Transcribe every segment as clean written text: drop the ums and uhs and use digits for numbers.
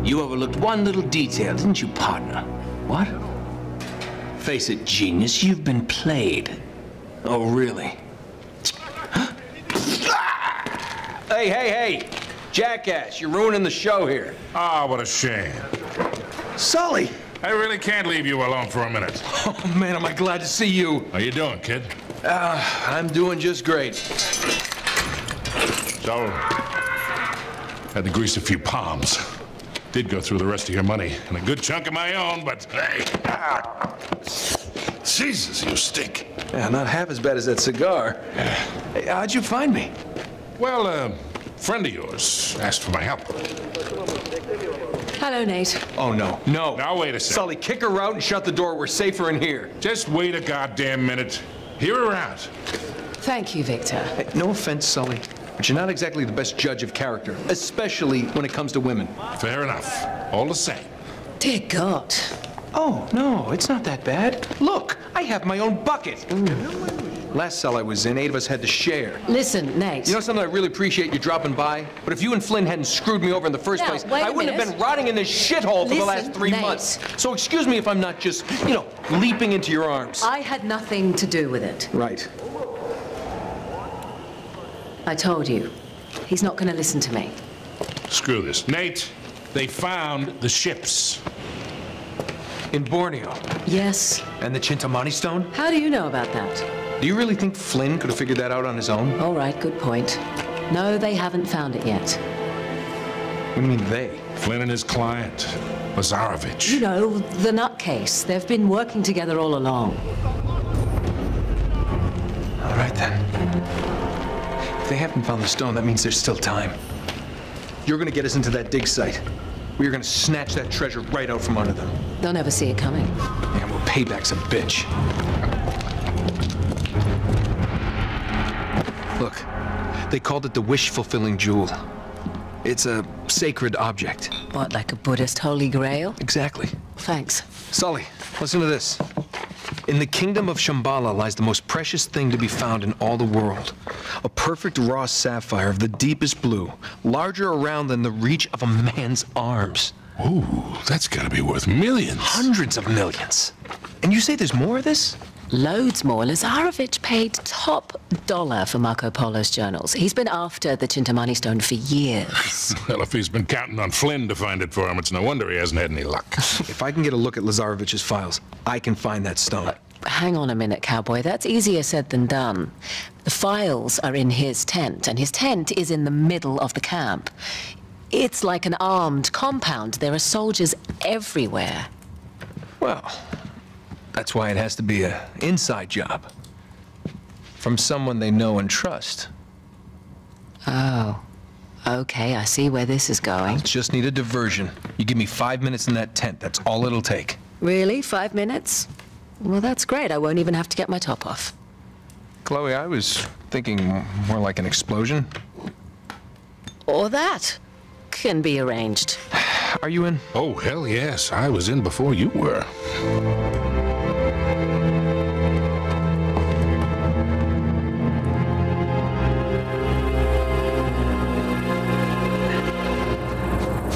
You overlooked one little detail, didn't you, partner? What? Face it, genius, you've been played. Oh, really? Hey! Jackass, you're ruining the show here. Ah, what a shame. Sully! I really can't leave you alone for a minute. Oh, man, am I glad to see you. How you doing, kid? I'm doing just great. So, had to grease a few palms. Did go through the rest of your money and a good chunk of my own, but hey. Jesus, you stink. Yeah, not half as bad as that cigar. Hey, how'd you find me? Well, a friend of yours asked for my help. Hello, Nate. Oh, no. Now, wait a second. Sully, kick her out and shut the door. We're safer in here. Just wait a goddamn minute. Hear her out. Thank you, Victor. Hey, no offense, Sully, but you're not exactly the best judge of character, especially when it comes to women. Fair enough. All the same. Dear God. Oh, no, it's not that bad. Look, I have my own bucket. Last cell I was in, 8 of us had to share. Listen, Nate. You know something? I really appreciate you dropping by, but if you and Flynn hadn't screwed me over in the first place, I wouldn't have been rotting in this shithole for the last 3 months. So excuse me if I'm not just, leaping into your arms. I had nothing to do with it. Right. I told you. He's not going to listen to me. Screw this. Nate, they found the ships. In Borneo. Yes. And the Chintamani stone? How do you know about that? Do you really think Flynn could have figured that out on his own? All right, good point. No, they haven't found it yet. What do you mean, they? Flynn and his client, Lazarovich. You know, the nutcase. They've been working together all along. All right, then. If they haven't found the stone, that means there's still time. You're gonna get us into that dig site. We're gonna snatch that treasure right out from under them. They'll never see it coming. Yeah, well, payback's a bitch. Look, they called it the wish-fulfilling jewel. It's a sacred object. What, like a Buddhist holy grail? Exactly. Thanks. Sully, listen to this. In the kingdom of Shambhala lies the most precious thing to be found in all the world. A perfect raw sapphire of the deepest blue, larger around than the reach of a man's arms. Ooh, that's gotta be worth millions. Hundreds of millions. And you say there's more of this? Loads more. Lazarovich paid top dollar for Marco Polo's journals. He's been after the Chintamani stone for years. Well, if he's been counting on Flynn to find it for him, it's no wonder he hasn't had any luck. If I can get a look at Lazarovich's files, I can find that stone. Hang on a minute, cowboy. That's easier said than done. The files are in his tent, and his tent is in the middle of the camp. It's like an armed compound. There are soldiers everywhere. Well, that's why it has to be an inside job. From someone they know and trust. Oh. Okay, I see where this is going. Just need a diversion. You give me 5 minutes in that tent, that's all it'll take. Really? 5 minutes? Well, that's great. I won't even have to get my top off. Chloe, I was thinking more like an explosion. Or that can be arranged. Are you in? Oh, hell yes. I was in before you were.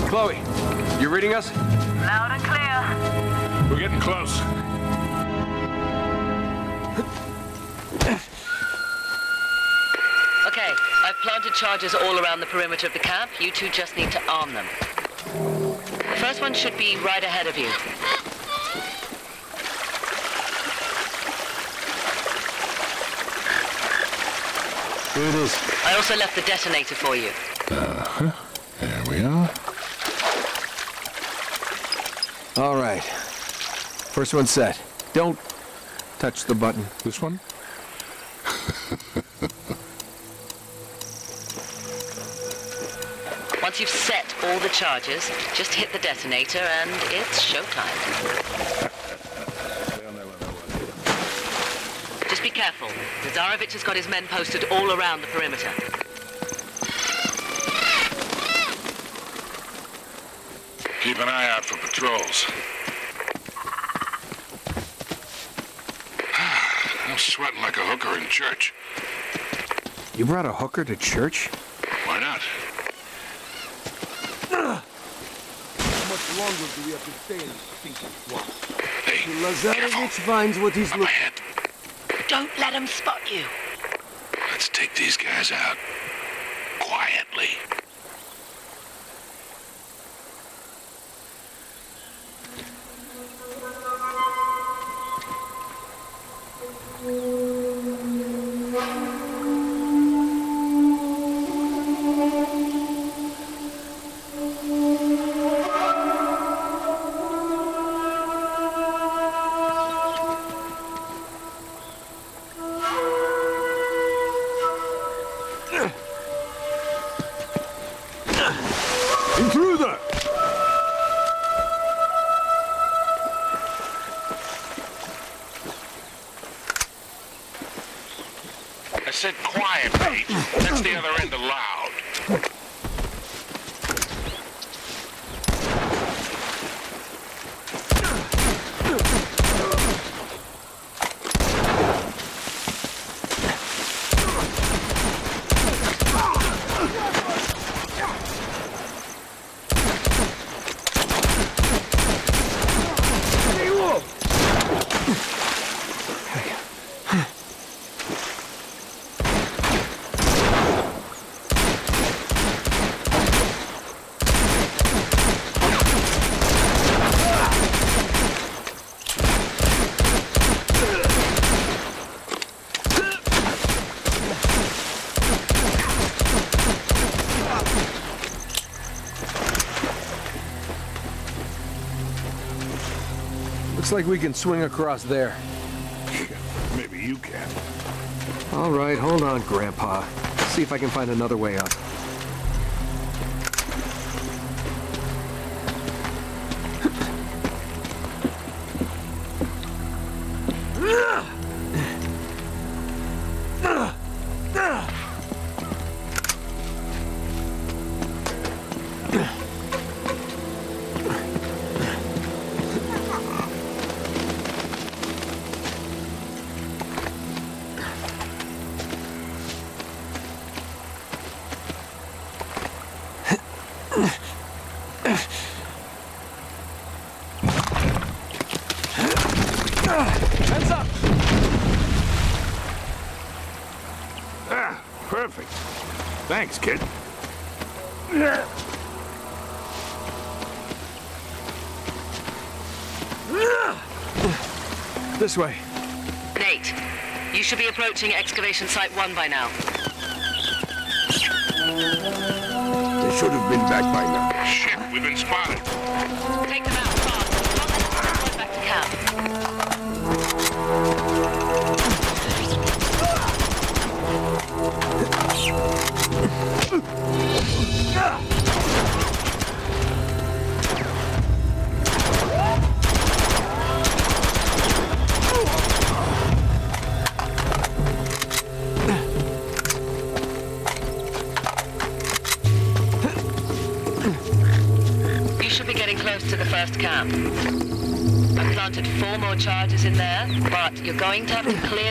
Chloe, you reading us? Loud and clear. We're getting close. Okay, I've planted charges all around the perimeter of the camp. You two just need to arm them. The first one should be right ahead of you. Here it is. I also left the detonator for you. Uh-huh. There we are. All right. First one set. Don't touch the button. This one? Once you've set all the charges, just hit the detonator and it's showtime. Just be careful. Lazarovich has got his men posted all around the perimeter. Keep an eye out for patrols. I'm sweating like a hooker in church. You brought a hooker to church? Why not? longer do we have to stay in this stinking swamp? Hey, Till Lazarevich finds what he's looking for. Don't let him spot you. Let's take these guys out. Quietly. Intruder! I said quiet, mate. That's the other end of loud. Looks like we can swing across there. Maybe you can. All right, hold on, Grandpa. See if I can find another way up. Hands up! Ah, perfect. Thanks, kid. This way. Nate, you should be approaching excavation site 1 by now. They should have been back by now. Shit, we've been spotted. Take them out fast. Back to camp. You should be getting close to the first camp. I've planted 4 more charges in there, but you're going to have to clear